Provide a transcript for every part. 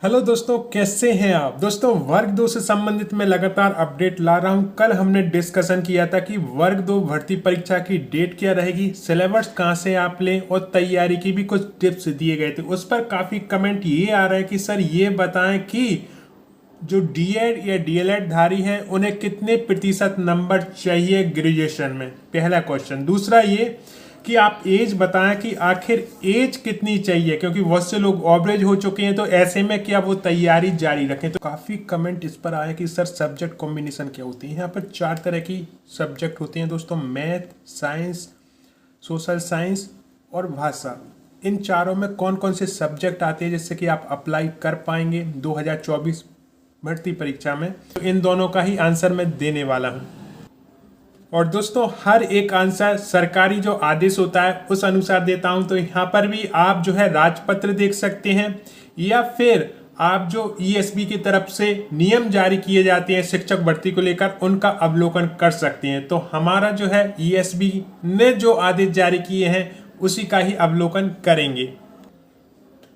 Hello दोस्तों, कैसे हैं आप। दोस्तों, वर्ग दो से संबंधित मैं लगातार अपडेट ला रहा हूं। कल हमने डिस्कशन किया था कि वर्ग दो भर्ती परीक्षा की डेट क्या रहेगी, सिलेबस कहां से आप लें और तैयारी की भी कुछ टिप्स दिए गए थे। उस पर काफ़ी कमेंट ये आ रहे हैं कि सर ये बताएं कि जो डीएड या डीएलएड धारी हैं उन्हें कितने प्रतिशत नंबर चाहिए ग्रेजुएशन में, पहला क्वेश्चन। दूसरा ये कि आप एज बताएं कि आखिर एज कितनी चाहिए, क्योंकि बहुत से लोग एवरेज हो चुके हैं, तो ऐसे में क्या वो तैयारी जारी रखें। तो काफ़ी कमेंट इस पर आए कि सर सब्जेक्ट कॉम्बिनेशन क्या होती है। यहाँ पर 4 तरह की सब्जेक्ट होती हैं दोस्तों, मैथ, साइंस, सोशल साइंस और भाषा। इन चारों में कौन कौन से सब्जेक्ट आते हैं जिससे कि आप अप्लाई कर पाएंगे 2024 भर्ती परीक्षा में, तो इन दोनों का ही आंसर मैं देने वाला हूं। और दोस्तों, हर एक आंसर सरकारी जो आदेश होता है उस अनुसार देता हूं। तो यहाँ पर भी आप जो है राजपत्र देख सकते हैं या फिर आप जो ईएसबी की तरफ से नियम जारी किए जाते हैं शिक्षक भर्ती को लेकर, उनका अवलोकन कर सकते हैं। तो हमारा जो है ईएसबी ने जो आदेश जारी किए हैं उसी का ही अवलोकन करेंगे।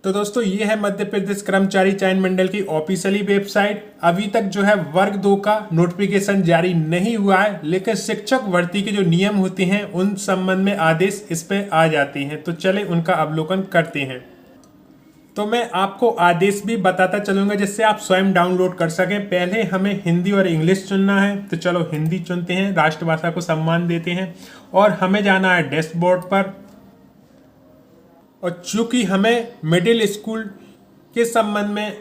तो दोस्तों, ये है मध्य प्रदेश कर्मचारी चयन मंडल की ऑफिशियली वेबसाइट। अभी तक जो है वर्ग दो का नोटिफिकेशन जारी नहीं हुआ है, लेकिन शिक्षक भर्ती के जो नियम होते हैं उन संबंध में आदेश इस पे आ जाते हैं। तो चले उनका अवलोकन करते हैं। तो मैं आपको आदेश भी बताता चलूंगा जिससे आप स्वयं डाउनलोड कर सकें। पहले हमें हिंदी और इंग्लिश चुनना है, तो चलो हिंदी चुनते हैं, राष्ट्रभाषा को सम्मान देते हैं और हमें जाना है डैशबोर्ड पर। और चूंकि हमें मिडिल स्कूल के संबंध में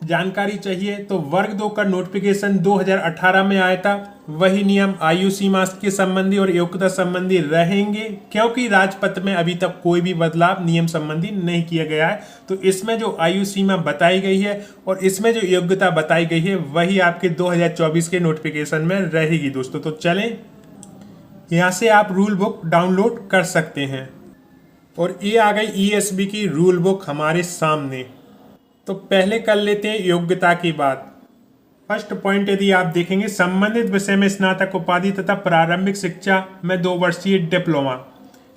जानकारी चाहिए, तो वर्ग दो का नोटिफिकेशन 2018 में आया था। वही नियम आयु सीमा के संबंधी और योग्यता संबंधी रहेंगे, क्योंकि राजपत्र में अभी तक कोई भी बदलाव नियम संबंधी नहीं किया गया है। तो इसमें जो आयु सीमा बताई गई है और इसमें जो योग्यता बताई गई है वही आपके 2024 के नोटिफिकेशन में रहेगी दोस्तों। तो चलें, यहाँ से आप रूल बुक डाउनलोड कर सकते हैं। और ये आ गई ईएसबी की रूल बुक हमारे सामने। तो पहले कर लेते हैं योग्यता की बात। फर्स्ट पॉइंट यदि आप देखेंगे, संबंधित विषय में स्नातक उपाधि तथा प्रारंभिक शिक्षा में 2 वर्षीय डिप्लोमा।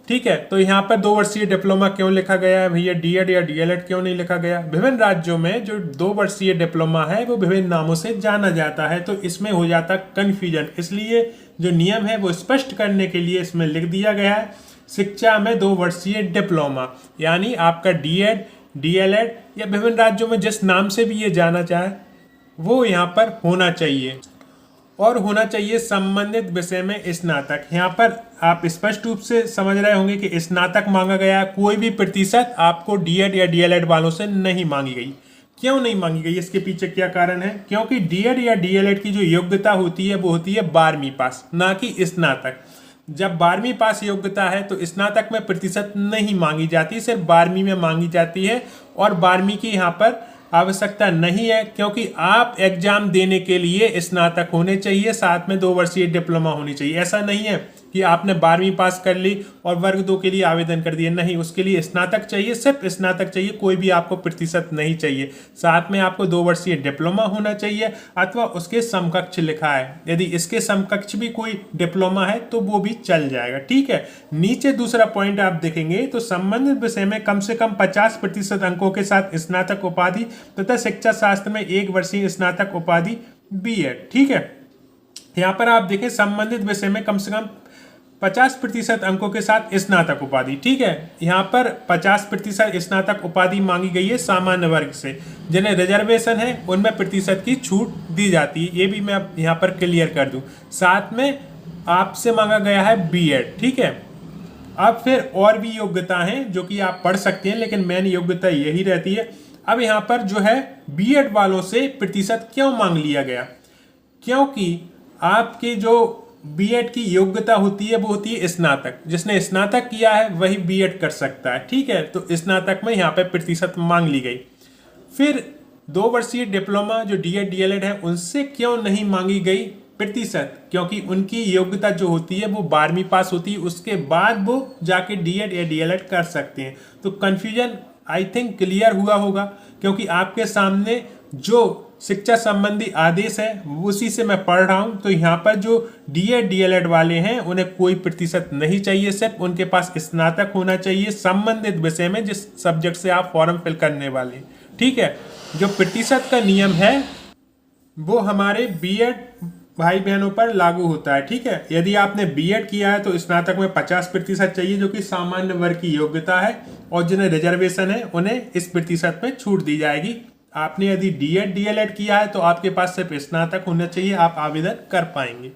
ठीक है, तो यहाँ पर 2 वर्षीय डिप्लोमा क्यों लिखा गया है भैया, डीएड या डीएलएड क्यों नहीं लिखा गया। विभिन्न राज्यों में जो 2 वर्षीय डिप्लोमा है वो विभिन्न नामों से जाना जाता है, तो इसमें हो जाता कंफ्यूजन। इसलिए जो नियम है वो स्पष्ट करने के लिए इसमें लिख दिया गया है शिक्षा में 2 वर्षीय डिप्लोमा, यानी आपका डीएड, डीएलएड या विभिन्न राज्यों में जिस नाम से भी ये जाना चाहे वो यहाँ पर होना चाहिए। और होना चाहिए संबंधित विषय में स्नातक। यहाँ पर आप स्पष्ट रूप से समझ रहे होंगे कि स्नातक मांगा गया है, कोई भी प्रतिशत आपको डीएड या डीएलएड वालों से नहीं मांगी गई। क्यों नहीं मांगी गई, इसके पीछे क्या कारण है। क्योंकि डीएड या डीएलएड की जो योग्यता होती है वो होती है 12वीं पास, ना कि स्नातक। जब 12वीं पास योग्यता है तो स्नातक में प्रतिशत नहीं मांगी जाती, सिर्फ 12वीं में मांगी जाती है। और 12वीं की यहाँ पर आवश्यकता नहीं है, क्योंकि आप एग्जाम देने के लिए स्नातक होने चाहिए, साथ में 2 वर्षीय डिप्लोमा होनी चाहिए। ऐसा नहीं है कि आपने 12वीं पास कर ली और वर्ग दो के लिए आवेदन कर दिया, नहीं, उसके लिए स्नातक चाहिए, सिर्फ स्नातक चाहिए, कोई भी आपको प्रतिशत नहीं चाहिए। साथ में आपको 2 वर्षीय डिप्लोमा होना चाहिए अथवा उसके समकक्ष लिखा है। यदि इसके समकक्ष भी कोई डिप्लोमा है तो वो भी चल जाएगा। ठीक है, नीचे दूसरा पॉइंट आप देखेंगे तो संबंधित विषय में कम से कम 50% अंकों के साथ स्नातक उपाधि तथा शिक्षा शास्त्र में 1 वर्षीय स्नातक उपाधि बीएड। ठीक है, यहाँ पर आप देखें संबंधित विषय में कम से कम 50% अंकों के साथ स्नातक उपाधि। ठीक है, यहाँ पर 50% स्नातक उपाधि मांगी गई है सामान्य वर्ग से। जिन्हें रिजर्वेशन है उनमें प्रतिशत की छूट दी जाती है, ये भी मैं यहाँ पर क्लियर कर दूं। साथ में आपसे मांगा गया है बीएड। ठीक है, अब फिर और भी योग्यता हैं जो कि आप पढ़ सकते हैं, लेकिन मेन योग्यता यही रहती है। अब यहाँ पर जो है बीएड वालों से प्रतिशत क्यों मांग लिया गया, क्योंकि आपके जो बीएड की योग्यता होती है वो होती है स्नातक। जिसने स्नातक किया है वही बीएड कर सकता है। ठीक है, तो स्नातक में यहाँ पे प्रतिशत मांग ली गई। फिर 2 वर्षीय डिप्लोमा जो डीएड डीएलएड है उनसे क्यों नहीं मांगी गई प्रतिशत, क्योंकि उनकी योग्यता जो होती है वो 12वीं पास होती है, उसके बाद वो जाके डीएड या डीएलएड कर सकते हैं। तो कंफ्यूजन आई थिंक क्लियर हुआ होगा, क्योंकि आपके सामने जो शिक्षा संबंधी आदेश है उसी से मैं पढ़ रहा हूं। तो यहाँ पर जो डीएड डीएलएड वाले हैं उन्हें कोई प्रतिशत नहीं चाहिए, सिर्फ उनके पास स्नातक होना चाहिए संबंधित विषय में जिस सब्जेक्ट से आप फॉर्म फिल करने वाले। ठीक है। जो प्रतिशत का नियम है वो हमारे बीएड भाई बहनों पर लागू होता है। ठीक है, यदि आपने बीएड किया है तो स्नातक में 50% चाहिए, जो कि सामान्य वर्ग की योग्यता है, और जिन्हें रिजर्वेशन है उन्हें इस प्रतिशत में छूट दी जाएगी। आपने यदि डीएड डीएलएड किया है तो आपके पास सिर्फ स्नातक होना चाहिए, आप आवेदन कर पाएंगे।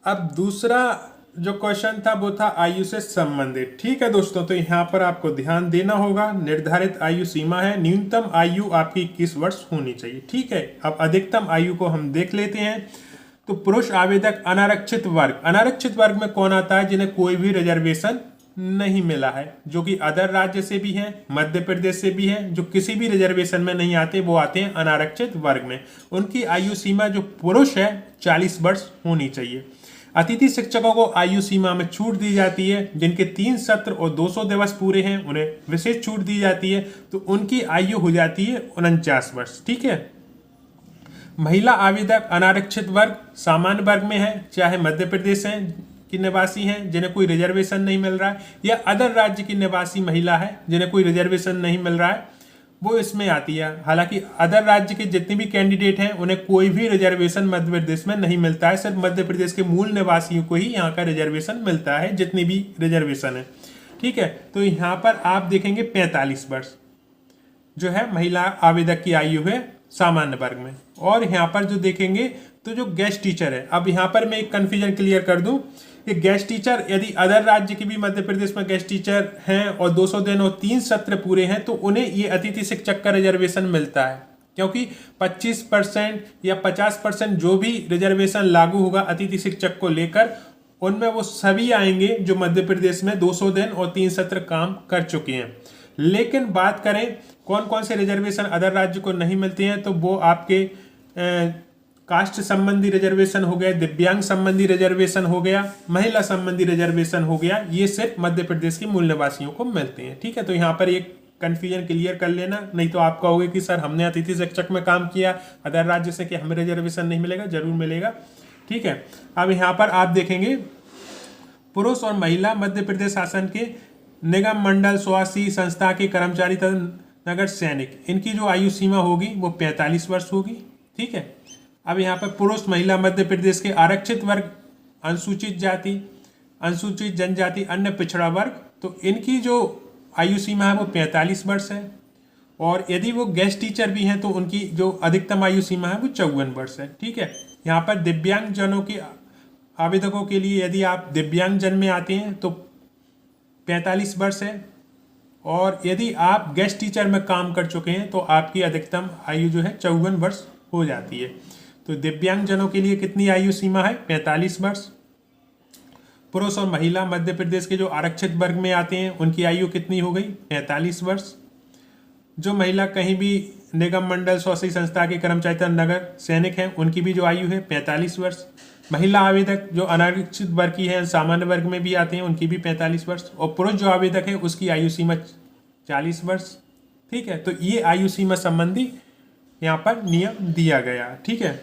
अब दूसरा जो क्वेश्चन था वो था आयु से संबंधित। ठीक है दोस्तों, तो यहाँ पर आपको ध्यान देना होगा। निर्धारित आयु सीमा है, न्यूनतम आयु आपकी 21 वर्ष होनी चाहिए। ठीक है, अब अधिकतम आयु को हम देख लेते हैं। तो पुरुष आवेदक अनारक्षित वर्ग, अनारक्षित वर्ग में कौन आता है? जिन्हें कोई भी रिजर्वेशन नहीं मिला है, जो कि अदर राज्य से भी हैं, मध्य प्रदेश से भी हैं, जो किसी भी रिजर्वेशन में नहीं आते, वो आते हैं अनारक्षित वर्ग में। उनकी आयु सीमा जो पुरुष है 40 वर्ष होनी चाहिए। अतिथि शिक्षकों को आयु सीमा में छूट दी जाती है। जिनके 3 सत्र और 200 दिवस पूरे हैं उन्हें विशेष छूट दी जाती है, तो उनकी आयु हो जाती है 49 वर्ष। ठीक है। महिला आवेदक अनारक्षित वर्ग सामान्य वर्ग में है, चाहे मध्य प्रदेश है की निवासी हैं जिन्हें कोई रिजर्वेशन नहीं मिल रहा है, या अदर राज्य की निवासी महिला है जिन्हें कोई रिजर्वेशन नहीं मिल रहा है, वो इसमें आती है। हालांकि अदर राज्य के जितने भी कैंडिडेट हैं उन्हें कोई भी रिजर्वेशन मध्य प्रदेश में नहीं मिलता है, सिर्फ मध्य प्रदेश के मूल निवासियों को ही यहाँ का रिजर्वेशन मिलता है, जितनी भी रिजर्वेशन है। ठीक है, तो यहाँ पर आप देखेंगे 45 वर्ष जो है महिला आवेदक की आयु है सामान्य वर्ग में। और यहाँ पर जो देखेंगे तो जो गेस्ट टीचर है, अब यहाँ पर मैं एक कंफ्यूजन क्लियर कर दूं कि गेस्ट टीचर यदि अदर राज्य के भी मध्य प्रदेश में गेस्ट टीचर हैं और 200 दिन और 3 सत्र पूरे हैं तो उन्हें ये अतिथि शिक्षक का रिजर्वेशन मिलता है, क्योंकि 25% या 50% जो भी रिजर्वेशन लागू होगा अतिथि शिक्षक को लेकर, उनमें वो सभी आएंगे जो मध्य प्रदेश में 200 दिन और 3 सत्र काम कर चुके हैं। लेकिन बात करें कौन कौन से रिजर्वेशन अदर राज्य को नहीं मिलते हैं, तो वो आपके कास्ट संबंधी रिजर्वेशन हो गया, दिव्यांग संबंधी रिजर्वेशन हो गया, महिला संबंधी रिजर्वेशन हो गया, ये सिर्फ मध्य प्रदेश के मूल निवासियों को मिलते हैं। ठीक है, तो यहाँ पर एक कंफ्यूजन क्लियर कर लेना, नहीं तो आप कहोगे कि सर हमने अतिथि शिक्षक में काम किया अदर राज्य से कि हमें रिजर्वेशन नहीं मिलेगा। जरूर मिलेगा। ठीक है, अब यहाँ पर आप देखेंगे पुरुष और महिला मध्य प्रदेश शासन के निगम मंडल स्वास्थ्य संस्था के कर्मचारी तथा नगर सैनिक, इनकी जो आयु सीमा होगी वो 45 वर्ष होगी। ठीक है, अब यहाँ पर पुरुष महिला मध्य प्रदेश के आरक्षित वर्ग, अनुसूचित जाति, अनुसूचित जनजाति, अन्य पिछड़ा वर्ग, तो इनकी जो आयु सीमा है वो 45 वर्ष है। और यदि वो गेस्ट टीचर भी हैं तो उनकी जो अधिकतम आयु सीमा है वो 54 वर्ष है। ठीक है, यहाँ पर दिव्यांग जनों के आवेदकों के लिए यदि आप दिव्यांग जन में आते हैं तो 45 वर्ष है, और यदि आप गेस्ट टीचर में काम कर चुके हैं तो आपकी अधिकतम आयु जो है 54 वर्ष हो जाती है। तो दिव्यांग जनों के लिए कितनी आयु सीमा है? 45 वर्ष। पुरुष और महिला मध्य प्रदेश के जो आरक्षित वर्ग में आते हैं उनकी आयु कितनी हो गई? 45 वर्ष। जो महिला कहीं भी निगम मंडल स्वशासी संस्था के कर्मचारी नगर सैनिक हैं उनकी भी जो आयु है 45 वर्ष। महिला आवेदक जो अनारक्षित वर्ग की है, सामान्य वर्ग में भी आते हैं, उनकी भी 45 वर्ष। और पुरुष जो आवेदक है उसकी आयु सीमा 40 वर्ष। ठीक है, तो ये आयु सीमा संबंधी यहाँ पर नियम दिया गया। ठीक है,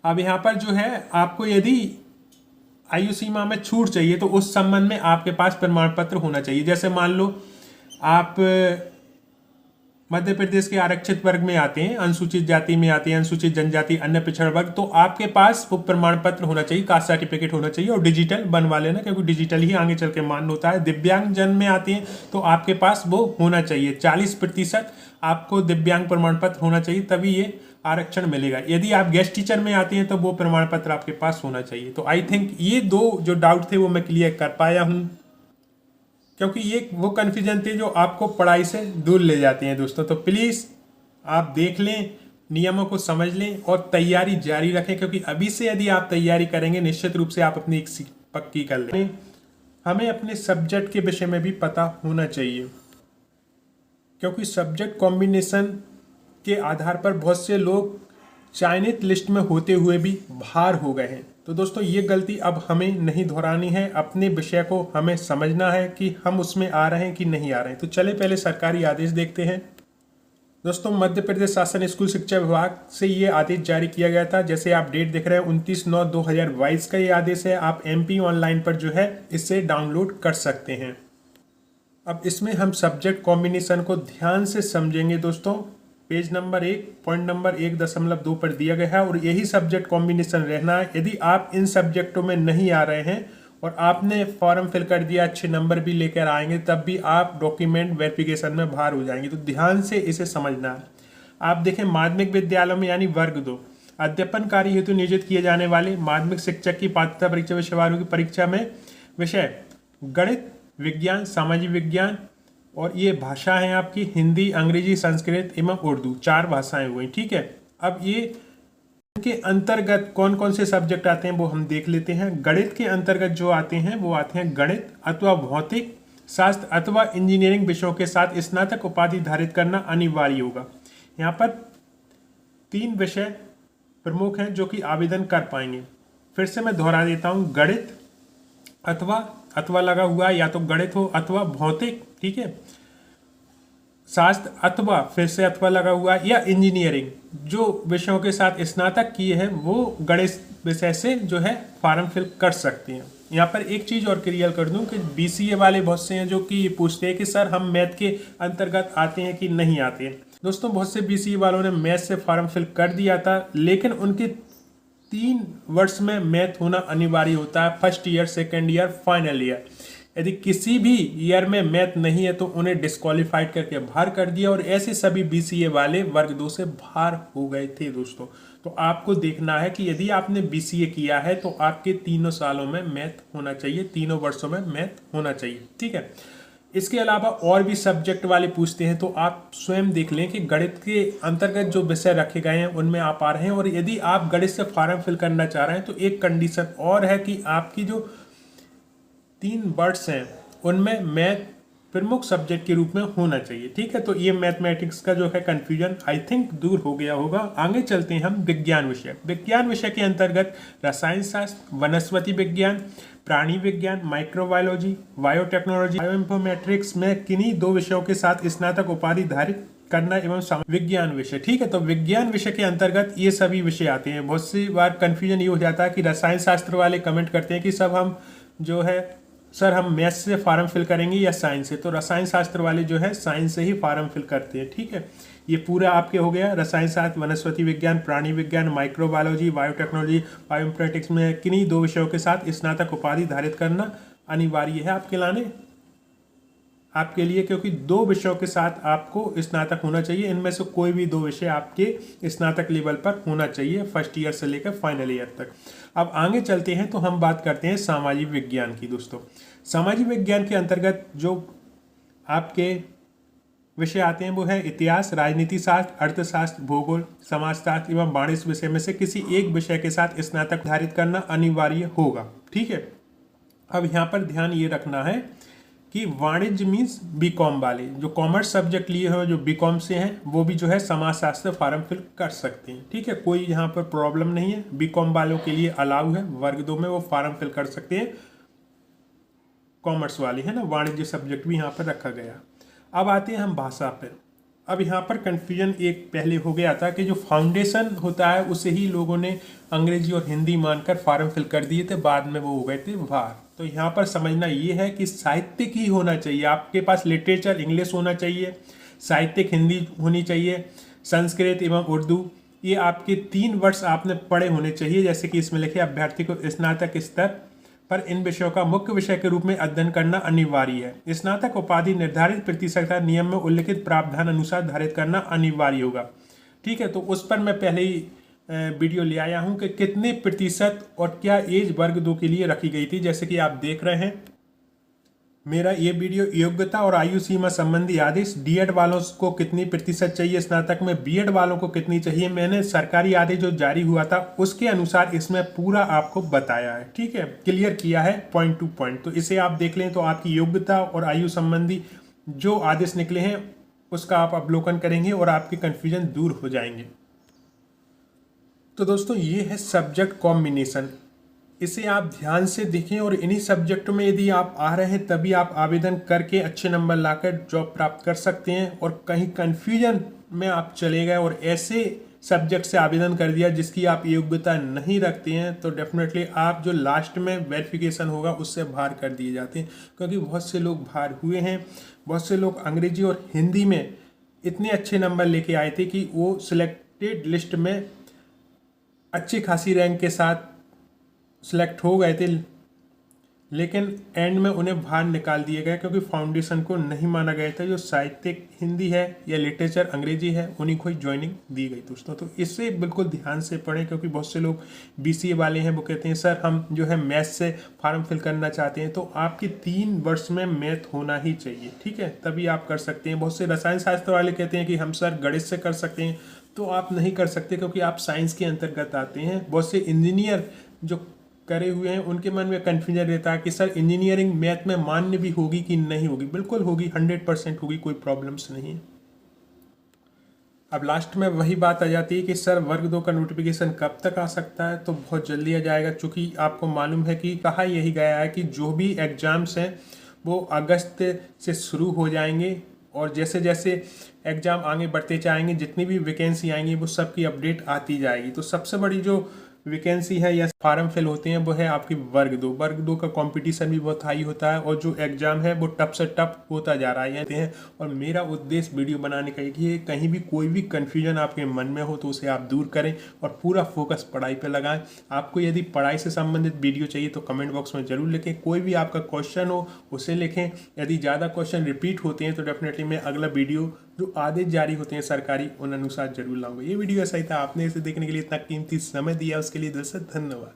अब यहाँ पर जो है आपको यदि आयु सीमा में छूट चाहिए तो उस संबंध में आपके पास प्रमाण पत्र होना चाहिए। जैसे मान लो आप मध्य प्रदेश के आरक्षित वर्ग में आते हैं, अनुसूचित जाति में आते हैं, अनुसूचित जनजाति, अन्य पिछड़ा वर्ग, तो आपके पास वो प्रमाण पत्र होना चाहिए, कास्ट सर्टिफिकेट होना चाहिए, और डिजिटल बनवा लेना, क्योंकि डिजिटल ही आगे चल के मान्य होता है। दिव्यांग जन में आते हैं तो आपके पास वो होना चाहिए, 40% आपको दिव्यांग प्रमाण पत्र होना चाहिए, तभी ये आरक्षण मिलेगा। यदि आप गेस्ट टीचर में आते हैं तो वो प्रमाण पत्र आपके पास होना चाहिए। तो आई थिंक ये दो जो डाउट थे वो मैं क्लियर कर पाया हूँ, क्योंकि ये वो कन्फ्यूजन थे जो आपको पढ़ाई से दूर ले जाते हैं दोस्तों। तो प्लीज़ आप देख लें, नियमों को समझ लें और तैयारी जारी रखें, क्योंकि अभी से यदि आप तैयारी करेंगे निश्चित रूप से आप अपनी एक सीट पक्की कर लें। हमें अपने सब्जेक्ट के विषय में भी पता होना चाहिए, क्योंकि सब्जेक्ट कॉम्बिनेशन के आधार पर बहुत से लोग चयनित लिस्ट में होते हुए भी बाहर हो गए हैं। तो दोस्तों ये गलती अब हमें नहीं दोहरानी है, अपने विषय को हमें समझना है कि हम उसमें आ रहे हैं कि नहीं आ रहे हैं। तो चले पहले सरकारी आदेश देखते हैं। दोस्तों मध्य प्रदेश शासन स्कूल शिक्षा विभाग से ये आदेश जारी किया गया था, जैसे आप डेट देख रहे हैं 29/9/2022 का ये आदेश है। आप MP ऑनलाइन पर जो है इससे डाउनलोड कर सकते हैं। अब इसमें हम सब्जेक्ट कॉम्बिनेशन को ध्यान से समझेंगे दोस्तों। पेज नंबर 1 पॉइंट नंबर 1.2 पर दिया गया है और यही सब्जेक्ट कॉम्बिनेशन रहना है। यदि आप इन सब्जेक्टों में नहीं आ रहे हैं और आपने फॉर्म फिल कर दिया, अच्छे नंबर भी लेकर आएंगे, तब भी आप डॉक्यूमेंट वेरिफिकेशन में बाहर हो जाएंगे। तो ध्यान से इसे समझना है। आप देखें, माध्यमिक विद्यालयों में यानी वर्ग 2 अध्यापन कार्य हेतु नियोजित किए जाने वाले माध्यमिक शिक्षक की पात्रता परीक्षा विषयवारों की परीक्षा में विषय गणित, विज्ञान, सामाजिक विज्ञान और ये भाषा है आपकी हिंदी, अंग्रेजी, संस्कृत एवं उर्दू, 4 भाषाएं हुई। ठीक है, अब ये के अंतर्गत कौन कौन से सब्जेक्ट आते हैं वो हम देख लेते हैं। गणित के अंतर्गत जो आते हैं वो आते हैं गणित अथवा भौतिक शास्त्र अथवा इंजीनियरिंग विषयों के साथ स्नातक उपाधि धारित करना अनिवार्य होगा। यहाँ पर 3 विषय प्रमुख हैं जो कि आवेदन कर पाएंगे। फिर से मैं दोहरा देता हूँ, गणित अथवा लगा हुआ है, या तो गणित हो अथवा भौतिक, ठीक है, शास्त्र अथवा फिर से अथवा लगा हुआ है, या इंजीनियरिंग जो विषयों के साथ स्नातक किए हैं वो गणित विषय से जो है फॉर्म फिल कर सकते हैं। यहाँ पर एक चीज़ और क्लियर कर दूं कि बीसीए वाले बहुत से हैं जो कि पूछते हैं कि सर हम मैथ के अंतर्गत आते हैं कि नहीं आते हैं। दोस्तों, बहुत से बीसीए वालों ने मैथ से फॉर्म फिल कर दिया था, लेकिन उनके 3 वर्ष में मैथ होना अनिवार्य होता है, first year, second year, final year. यदि किसी भी ईयर में मैथ नहीं है तो उन्हें डिस्क्वालीफाइड करके बाहर कर दिया और ऐसे सभी बीसीए वाले वर्ग 2 से बाहर हो गए थे दोस्तों। तो आपको देखना है कि यदि आपने बीसीए किया है तो आपके 3 सालों में मैथ होना चाहिए, 3 वर्षों में मैथ होना चाहिए। ठीक है, इसके अलावा और भी सब्जेक्ट वाले पूछते हैं तो आप स्वयं देख लें कि गणित के अंतर्गत जो विषय रखे गए हैं उनमें आप आ रहे हैं। और यदि आप गणित से फॉर्म फिल करना चाह रहे हैं तो एक कंडीशन और है कि आपकी जो 3 वर्ड्स हैं उनमें मैथ प्रमुख सब्जेक्ट के रूप में होना चाहिए। ठीक है, तो ये मैथमेटिक्स का जो है कंफ्यूजन आई थिंक दूर हो गया होगा। आगे चलते हैं हम विज्ञान विषय। विज्ञान विषय के अंतर्गत रसायन शास्त्र, वनस्पति विज्ञान, प्राणी विज्ञान, माइक्रोबायोलॉजी, बायोटेक्नोलॉजी, बायोइन्फॉर्मेटिक्स में किन्हीं 2 विषयों के साथ स्नातक उपाधि धारित करना एवं विज्ञान विषय। ठीक है, तो विज्ञान विषय के अंतर्गत ये सभी विषय आते हैं। बहुत सी बार कंफ्यूजन ये हो जाता है कि रसायन शास्त्र वाले कमेंट करते हैं कि सब हम जो है सर हम मैथ से फॉर्म फिल करेंगे या साइंस से। तो रसायन शास्त्र वाले जो है साइंस से ही फॉर्म फिल करते हैं। ठीक है, ये पूरा आपके हो गया रसायन शास्त्र, वनस्पति विज्ञान, प्राणी विज्ञान, माइक्रोबायोलॉजी, बायोटेक्नोलॉजी, बायोइन्फॉर्मेटिक्स में किन्हीं 2 विषयों के साथ स्नातक उपाधि धारित करना अनिवार्य है आपके लिए, क्योंकि 2 विषयों के साथ आपको स्नातक होना चाहिए। इनमें से कोई भी 2 विषय आपके स्नातक लेवल पर होना चाहिए, फर्स्ट ईयर से लेकर फाइनल ईयर तक। अब आगे चलते हैं तो हम बात करते हैं सामाजिक विज्ञान की। दोस्तों, सामाजिक विज्ञान के अंतर्गत जो आपके विषय आते हैं वो है इतिहास, राजनीति शास्त्र, अर्थशास्त्र, भूगोल, समाजशास्त्र एवं वाणिज्य विषय में से किसी एक विषय के साथ स्नातक धारित करना अनिवार्य होगा। ठीक है, अब यहाँ पर ध्यान ये रखना है कि वाणिज्य मीन्स बीकॉम वाले जो कॉमर्स सब्जेक्ट लिए हो, जो बीकॉम से हैं, वो भी जो है समाजशास्त्र फॉर्म फिल कर सकते हैं। ठीक है, कोई यहाँ पर प्रॉब्लम नहीं है, बीकॉम वालों के लिए अलाउ है, वर्ग 2 में वो फॉर्म फिल कर सकते हैं। कॉमर्स वाले है ना, वाणिज्य सब्जेक्ट भी यहाँ पर रखा गया। अब आते हैं हम भाषा पर। अब यहाँ पर कन्फ्यूजन एक पहले हो गया था कि जो फाउंडेशन होता है उसे ही लोगों ने अंग्रेजी और हिंदी मानकर फॉर्म फिल कर दिए थे, बाद में वो हो गए थे बाहर। तो यहाँ पर समझना ये है कि साहित्यिक ही होना चाहिए, आपके पास लिटरेचर इंग्लिश होना चाहिए, साहित्यिक हिंदी होनी चाहिए, संस्कृत एवं उर्दू, ये आपके 3 वर्ष आपने पढ़े होने चाहिए। जैसे कि इसमें लिखे अभ्यर्थी को स्नातक स्तर पर इन विषयों का मुख्य विषय के रूप में अध्ययन करना अनिवार्य है। स्नातक उपाधि निर्धारित प्रतिशतता नियम में उल्लिखित प्रावधान अनुसार धारित करना अनिवार्य होगा। ठीक है, तो उस पर मैं पहले ही वीडियो ले आया हूं कि कितने प्रतिशत और क्या एज वर्ग 2 के लिए रखी गई थी। जैसे कि आप देख रहे हैं मेरा ये वीडियो योग्यता और आयु सीमा संबंधी आदेश, डीएड वालों को कितनी प्रतिशत चाहिए स्नातक में, बीएड वालों को कितनी चाहिए, मैंने सरकारी आदेश जो जारी हुआ था उसके अनुसार इसमें पूरा आपको बताया है। ठीक है, क्लियर किया है पॉइंट टू पॉइंट। तो इसे आप देख लें तो आपकी योग्यता और आयु संबंधी जो आदेश निकले हैं उसका आप अवलोकन करेंगे और आपके कन्फ्यूजन दूर हो जाएंगे। तो दोस्तों, ये है सब्जेक्ट कॉम्बिनेशन, इसे आप ध्यान से देखें और इन्हीं सब्जेक्टों में यदि आप आ रहे हैं तभी आप आवेदन करके अच्छे नंबर लाकर जॉब प्राप्त कर सकते हैं। और कहीं कन्फ्यूजन में आप चले गए और ऐसे सब्जेक्ट से आवेदन कर दिया जिसकी आप योग्यता नहीं रखते हैं, तो डेफिनेटली आप जो लास्ट में वेरिफिकेशन होगा उससे बाहर कर दिए जाते हैं। क्योंकि बहुत से लोग बाहर हुए हैं, बहुत से लोग अंग्रेजी और हिंदी में इतने अच्छे नंबर लेके आए थे कि वो सिलेक्टेड लिस्ट में अच्छी खासी रैंक के साथ सिलेक्ट हो गए थे, लेकिन एंड में उन्हें बाहर निकाल दिया गया क्योंकि फाउंडेशन को नहीं माना गया था। जो साहित्यिक हिंदी है या लिटरेचर अंग्रेजी है उन्हीं को ही ज्वाइनिंग दी गई दोस्तों। तो इससे बिल्कुल ध्यान से पढ़ें, क्योंकि बहुत से लोग बीसीए वाले हैं वो कहते हैं सर हम जो है मैथ से फॉर्म फिल करना चाहते हैं, तो आपकी 3 वर्ष में मैथ होना ही चाहिए, ठीक है, तभी आप कर सकते हैं। बहुत से रसायन शास्त्र वाले कहते हैं कि हम सर गणित से कर सकते हैं, तो आप नहीं कर सकते क्योंकि आप साइंस के अंतर्गत आते हैं। बहुत से इंजीनियर जो करे हुए हैं उनके मन में कन्फ्यूजन रहता है कि सर इंजीनियरिंग मैथ में मान्य भी होगी कि नहीं होगी। बिल्कुल होगी, 100% होगी, कोई प्रॉब्लम्स नहीं है। अब लास्ट में वही बात आ जाती है कि सर वर्ग 2 का नोटिफिकेशन कब तक आ सकता है, तो बहुत जल्दी आ जाएगा। चूँकि आपको मालूम है कि कहा यही गया है कि जो भी एग्ज़ाम्स हैं वो अगस्त से शुरू हो जाएंगे, और जैसे जैसे एग्ज़ाम आगे बढ़ते जाएंगे जितनी भी वैकेंसी आएंगी वो सब की अपडेट आती जाएगी। तो सबसे बड़ी जो वैकेंसी है या फार्म फिल होते हैं वो है आपकी वर्ग 2। वर्ग 2 का कंपटीशन भी बहुत हाई होता है और जो एग्ज़ाम है वो टफ से टफ होता जा रहा है। और मेरा उद्देश्य वीडियो बनाने का कि कहीं भी कोई भी कन्फ्यूजन आपके मन में हो तो उसे आप दूर करें और पूरा फोकस पढ़ाई पे लगाएं। आपको यदि पढ़ाई से संबंधित वीडियो चाहिए तो कमेंट बॉक्स में ज़रूर लिखें। कोई भी आपका क्वेश्चन हो उसे लिखें। यदि ज़्यादा क्वेश्चन रिपीट होते हैं तो डेफिनेटली मैं अगला वीडियो जो आदेश जारी होते हैं सरकारी उन अनुसार जरूर लाऊंगा। ये वीडियो ऐसा ही था, आपने इसे देखने के लिए इतना कीमती समय दिया उसके लिए दिल से धन्यवाद।